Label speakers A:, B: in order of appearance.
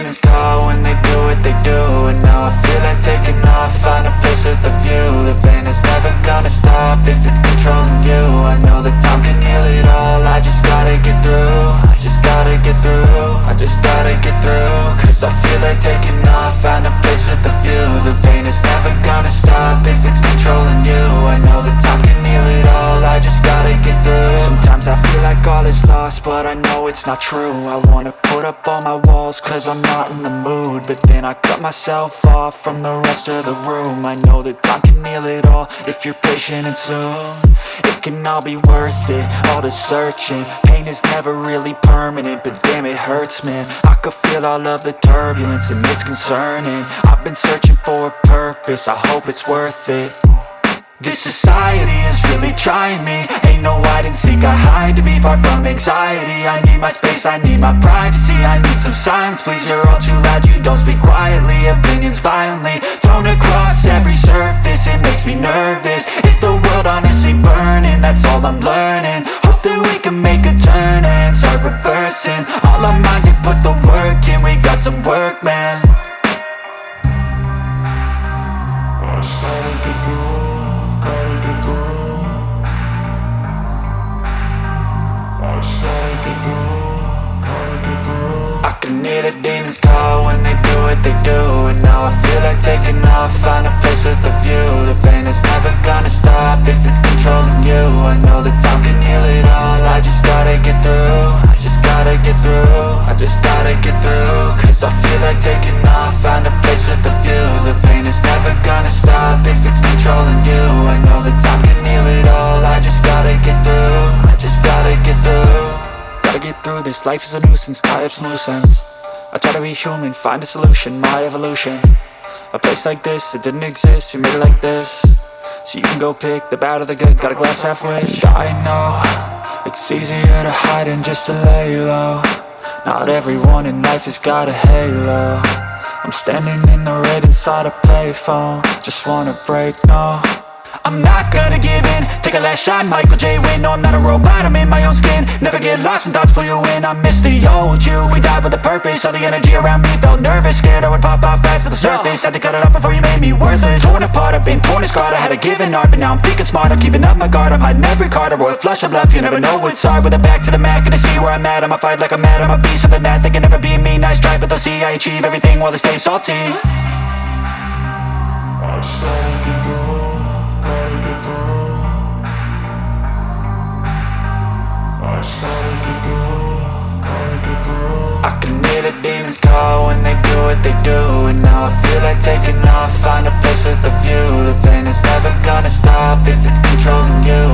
A: demons call when they do what they do. And now I feel like taking off, find a place with a view. The pain is never gonna stop if it's controlling you. I know that time can heal it all, I just gotta get through. I just gotta get through, I just gotta get through. Cause I feel like taking off, find a place with a view. The pain is never gonna stop if it's controlling you. I know that time can heal it all, I just gotta get through. Sometimes I feel like all is lost, but I know it's not true. I wanna put up all my walls cause I'm not in the mood, but then I cut myself off from the rest of the room. I know that time can heal it all if you're patient and soon. It can all be worth it, all the searching. Pain is never really permanent, but damn it hurts, man. I could feel all of the turbulence and it's concerning. I've been searching for a purpose, I hope it's worth it. This society is really trying me. Ain't no hide and seek, I hide to be far from anxiety. I need my space, I need my privacy. I need some silence, please, you're all too loud. You don't speak quietly, opinions violently thrown across every surface. It makes me nervous, it's the world honestly burning. That's all I'm learning, hope that we can make a turn and start reversing. All our minds, we put the work in, we got some work, man. I started to go. I can hear the demons call when they do what they do. And now I feel like taking off, find a place with a view. The pain is never gonna stop if it's controlling you. I know that time can heal it all, I just gotta get through. I just gotta get through, I just gotta get through. Cause I feel like taking off, find a place with a view. The pain is never gonna stop if it's controlling you. I know that time can heal it all, I just gotta get through. I just gotta get through. Gotta get through this, life is a nuisance, tie up some loose ends. I try to be human, find a solution, my evolution. A place like this, it didn't exist, we made it like this. So you can go pick the bad or the good, got a glass halfway. I know, it's easier to hide than just to lay low. Not everyone in life has got a halo. I'm standing in the red inside a payphone, just wanna break, no. I'm not gonna give in, take a last shot, Michael J. Win. No, I'm not a robot, I'm in my own skin. Never get lost when thoughts pull you in. I miss the old you, we died with a purpose. All the energy around me felt nervous, scared I would pop off fast to the surface. Had to cut it off before you made me worthless. Torn apart, I've been torn and scarred. I had a given art, but now I'm thinking smart. I'm keeping up my guard, I'm hiding every card. A royal flush of love, you never know what's hard. With a back to the mat, gonna see where I'm at. I'ma fight like I'm mad, I'ma be something that they can never be me. Nice try, but they'll see I achieve everything while they stay salty. I started to go, gotta get through. I started to go, gotta get through. I can hear the demons call when they do what they do. And now I feel like taking off, find a place with a view. The pain is never gonna stop if it's controlling you.